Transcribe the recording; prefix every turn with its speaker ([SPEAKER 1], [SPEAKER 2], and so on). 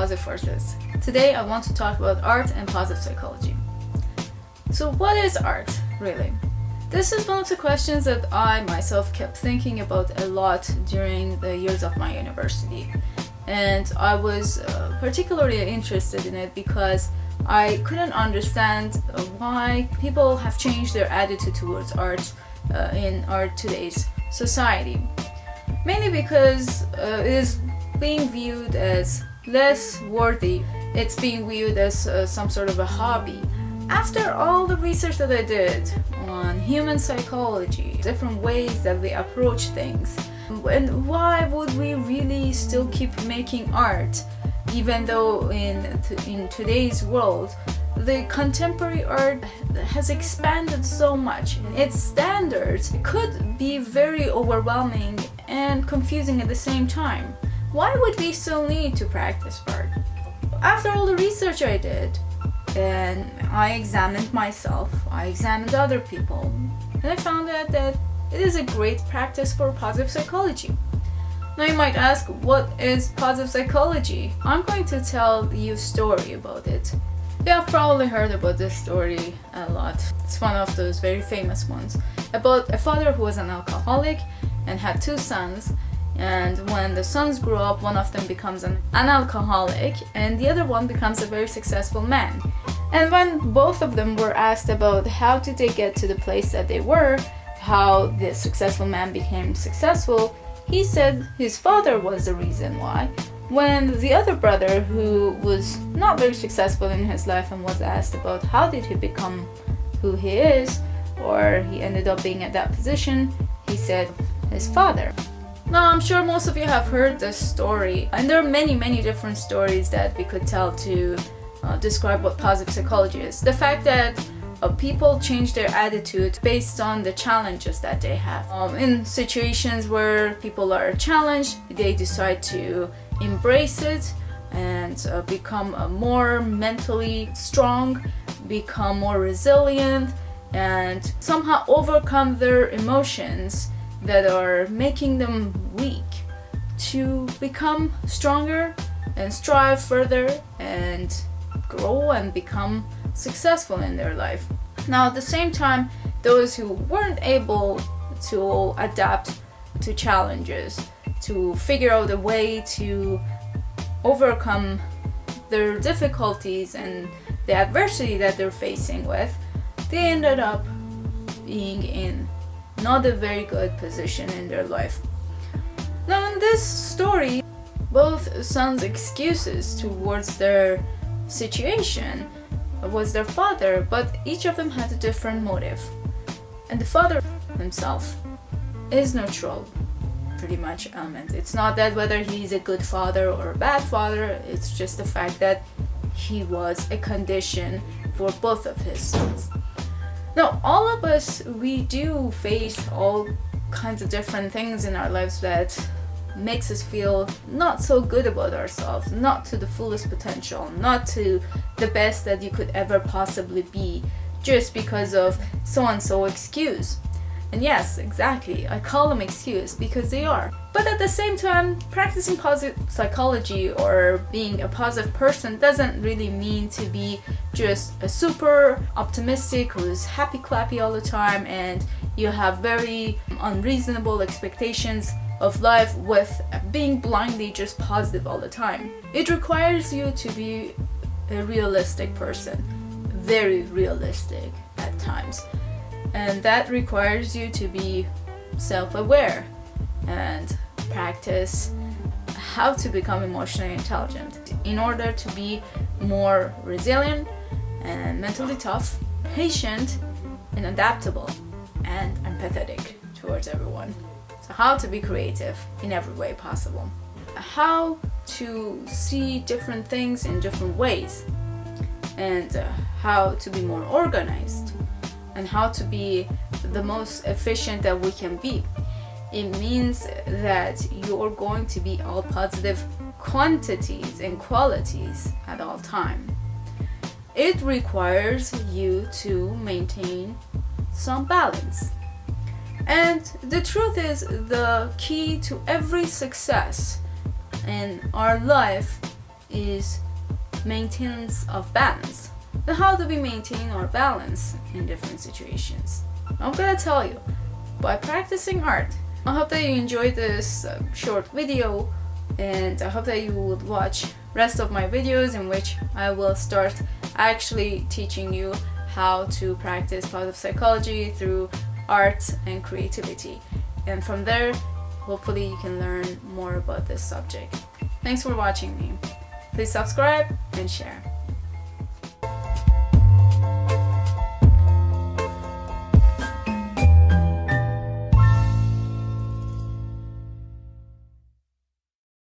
[SPEAKER 1] Positive Forces. Today I want to talk about art and positive psychology. So what is art, really? This is one of the questions that I myself kept thinking about a lot during the years of my university. And I was particularly interested in it because I couldn't understand why people have changed their attitude towards art in our today's society. Mainly because it is being viewed as less worthy. It's being viewed as some sort of a hobby. After all the research that I did on human psychology, different ways that we approach things, and why would we really still keep making art, even though in today's world, the contemporary art has expanded so much. Its standards could be very overwhelming and confusing at the same time. Why would we still need to practice art? After all the research I did, and I examined myself, I examined other people, and I found out that it is a great practice for positive psychology. Now you might ask, what is positive psychology? I'm going to tell you a story about it. You have probably heard about this story a lot. It's one of those very famous ones about a father who was an alcoholic and had two sons, and when the sons grew up, one of them becomes an alcoholic and the other one becomes a very successful man. And when both of them were asked about how did they get to the place that they were, how the successful man became successful, he said his father was the reason why. When the other brother, who was not very successful in his life and was asked about how did he become who he is, or he ended up being at that position, he said his father. Now I'm sure most of you have heard this story, and there are many different stories that we could tell to describe what positive psychology is. The fact that people change their attitude based on the challenges that they have. In situations where people are challenged, they decide to embrace it and become more mentally strong, become more resilient, and somehow overcome their emotions that are making them weak to become stronger and strive further and grow and become successful in their life. Now at the same time, those who weren't able to adapt to challenges, to figure out a way to overcome their difficulties and the adversity that they're facing with, they ended up being in not a very good position in their life. Now in this story, both sons' excuses towards their situation was their father, but each of them had a different motive. And the father himself is neutral, pretty much element. It's not that whether he's a good father or a bad father, it's just the fact that he was a condition for both of his sons. Now, all of us, we do face all kinds of different things in our lives that makes us feel not so good about ourselves, not to the fullest potential, not to the best that you could ever possibly be, just because of so-and-so excuse. And yes, exactly, I call them excuse because they are. But at the same time, practicing positive psychology or being a positive person doesn't really mean to be just a super optimistic who's happy-clappy all the time and you have very unreasonable expectations of life with being blindly just positive all the time. It requires you to be a realistic person, very realistic at times. And that requires you to be self-aware and practice how to become emotionally intelligent in order to be more resilient and mentally tough, patient and adaptable and empathetic towards everyone. So how to be creative in every way possible. How to see different things in different ways, and how to be more organized, and how to be the most efficient that we can be. It means that you're going to be all positive quantities and qualities at all time. It requires you to maintain some balance. And the truth is, the key to every success in our life is maintenance of balance. Then how do we maintain our balance in different situations? I'm gonna tell you, by practicing art. I hope that you enjoyed this short video, and I hope that you would watch rest of my videos in which I will start actually teaching you how to practice positive psychology through art and creativity. And from there, hopefully you can learn more about this subject. Thanks for watching me. Please subscribe and share.